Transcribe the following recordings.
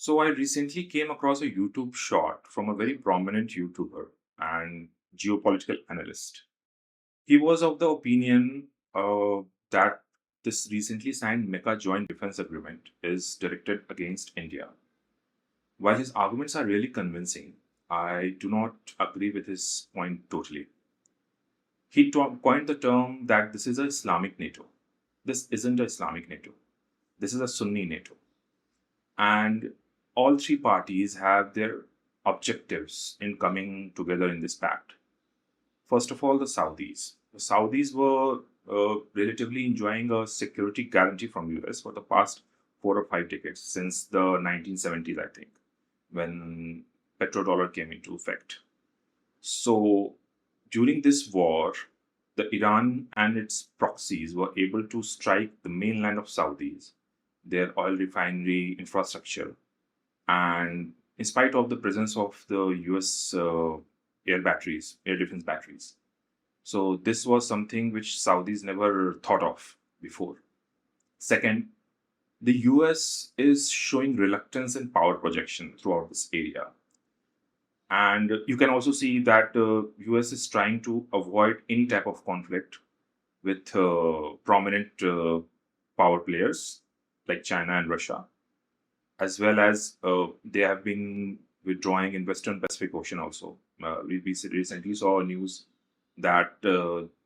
So I recently came across a YouTube short from a very prominent YouTuber and geopolitical analyst. He was of the opinion that this recently signed Mecca Joint Defense Agreement is directed against India. While his arguments are really convincing, I do not agree with his point totally. He coined the term that this is a Islamic NATO. This isn't a Islamic NATO. This is a Sunni NATO. And all three parties have their objectives in coming together in this pact. First of all, the Saudis. The Saudis were relatively enjoying a security guarantee from US for the past 4 or 5 decades, since the 1970s, I think, when petrodollar came into effect. So during this war, the Iran and its proxies were able to strike the mainland of Saudis, their oil refinery infrastructure, and in spite of the presence of the US air defense batteries. So this was something which Saudis never thought of before. Second, the US is showing reluctance in power projection throughout this area. And you can also see that US is trying to avoid any type of conflict with prominent power players like China and Russia, as well as they have been withdrawing in Western Pacific Ocean also. We recently saw news that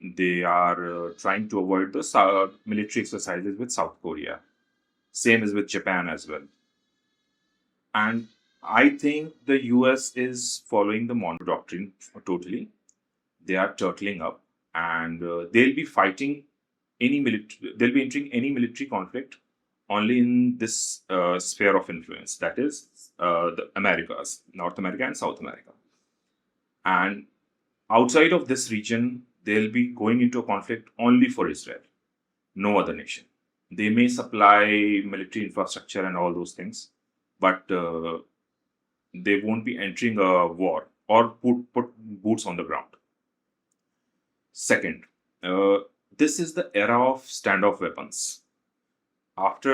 they are trying to avoid the military exercises with South Korea. Same as with Japan as well. And I think the US is following the Monroe Doctrine totally. They are turtling up, and they'll be fighting they'll be entering any military conflict only in this sphere of influence, that is the Americas, North America and South America. And outside of this region, they'll be going into a conflict only for Israel, no other nation. They may supply military infrastructure and all those things, but they won't be entering a war or put boots on the ground. Second, this is the era of standoff weapons. Not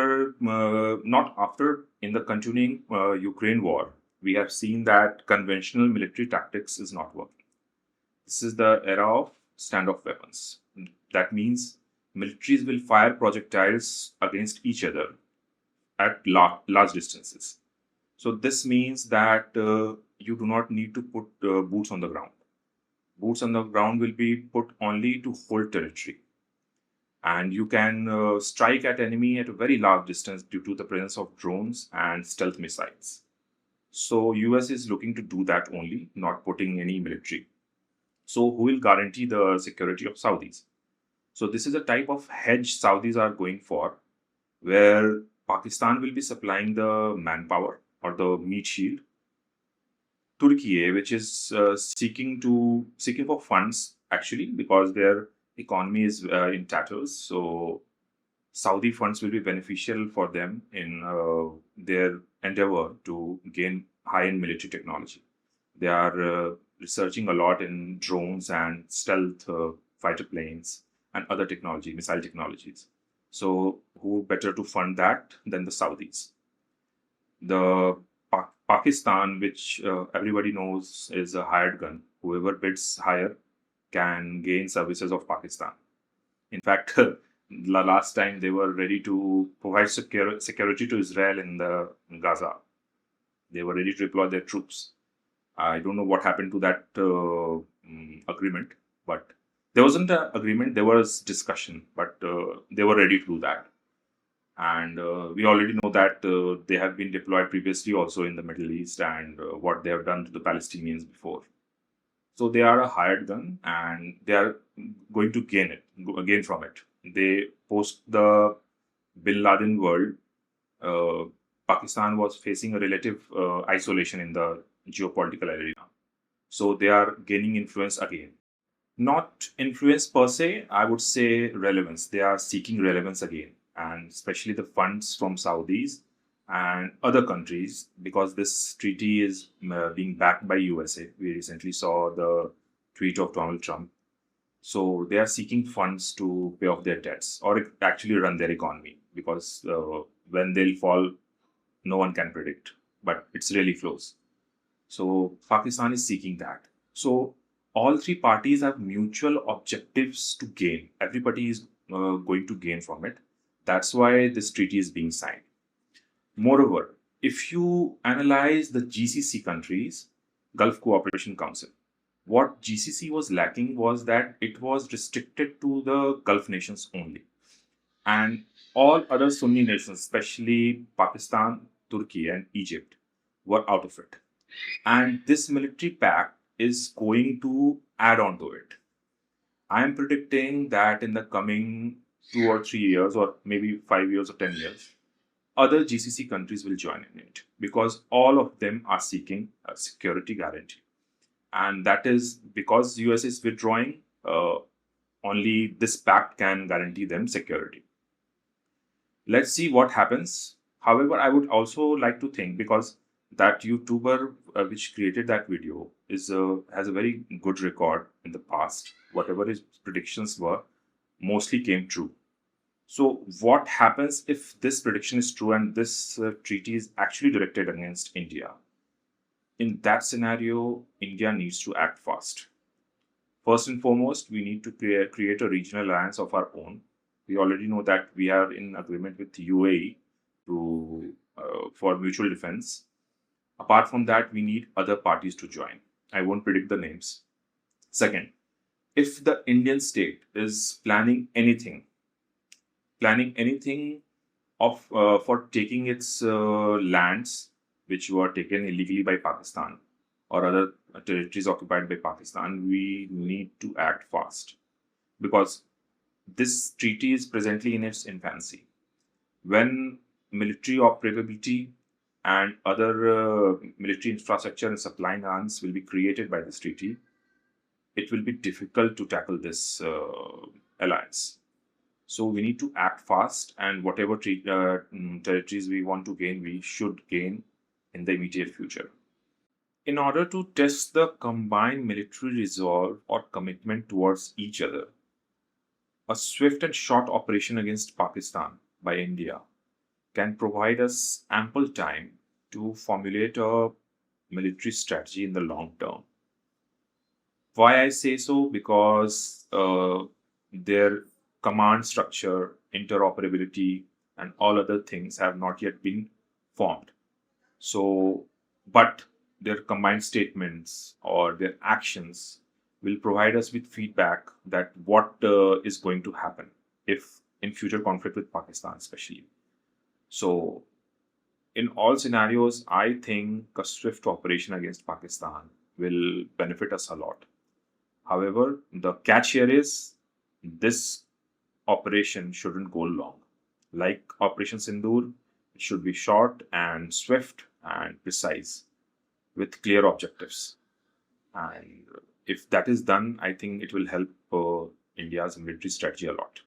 after, in the continuing Ukraine war, we have seen that conventional military tactics is not working. This is the era of standoff weapons. That means militaries will fire projectiles against each other at large distances. So this means that you do not need to put boots on the ground. Boots on the ground will be put only to hold territory. And you can strike at enemy at a very large distance due to the presence of drones and stealth missiles. So US is looking to do that only, not putting any military. So who will guarantee the security of Saudis? So this is a type of hedge Saudis are going for, where Pakistan will be supplying the manpower or the meat shield. Turkey, which is seeking for funds actually, because their economy is in tatters. So Saudi funds will be beneficial for them in their endeavor to gain high-end military technology. They are researching a lot in drones and stealth fighter planes and other technology, missile technologies. So who better to fund that than the Saudis? The Pakistan, which everybody knows is a hired gun. Whoever bids higher can gain services of Pakistan. In fact, last time they were ready to provide security to Israel in Gaza. They were ready to deploy their troops. I don't know what happened to that agreement, but there wasn't an agreement. There was discussion, but they were ready to do that. And we already know that they have been deployed previously also in the Middle East, and what they have done to the Palestinians before. So they are a hired gun, and they are going to gain from it. They post the Bin Laden world. Pakistan was facing a relative isolation in the geopolitical arena. So they are gaining influence again. Not influence per se, I would say relevance. They are seeking relevance again, and especially the funds from Saudis and other countries, because this treaty is being backed by USA. We recently saw the tweet of Donald Trump. So they are seeking funds to pay off their debts or actually run their economy, because when they'll fall, no one can predict. but it's really close. So Pakistan is seeking that. So all three parties have mutual objectives to gain. Everybody is going to gain from it. That's why this treaty is being signed. Moreover, if you analyze the GCC countries, Gulf Cooperation Council, what GCC was lacking was that it was restricted to the Gulf nations only. And all other Sunni nations, especially Pakistan, Turkey, and Egypt, were out of it. And this military pact is going to add on to it. I am predicting that in the coming 2 or 3 years, or maybe 5 years or 10 years, other GCC countries will join in it because all of them are seeking a security guarantee. And that is because US is withdrawing, only this pact can guarantee them security. Let's see what happens. However, I would also like to think, because that YouTuber which created that video is has a very good record in the past. Whatever his predictions were, mostly came true. So, what happens if this prediction is true and this treaty is actually directed against India? In that scenario, India needs to act fast. First and foremost, we need to create a regional alliance of our own. We already know that we are in agreement with UAE to for mutual defense. Apart from that, we need other parties to join. I won't predict the names. Second, if the Indian state is planning anything of for taking its lands which were taken illegally by Pakistan or other territories occupied by Pakistan, we need to act fast because this treaty is presently in its infancy. When military operability and other military infrastructure and supplying arms will be created by this treaty, it will be difficult to tackle this alliance. So we need to act fast, and whatever territories we want to gain, we should gain in the immediate future. In order to test the combined military resolve or commitment towards each other, a swift and short operation against Pakistan by India can provide us ample time to formulate a military strategy in the long term. Why I say so? Because their command structure, interoperability, and all other things have not yet been formed. So, but their combined statements or their actions will provide us with feedback that what is going to happen if in future conflict with Pakistan, especially. So, in all scenarios, I think a swift operation against Pakistan will benefit us a lot. However, the catch here is this operation shouldn't go long. Like Operation Sindoor, it should be short and swift and precise with clear objectives. And if that is done, I think it will help India's military strategy a lot.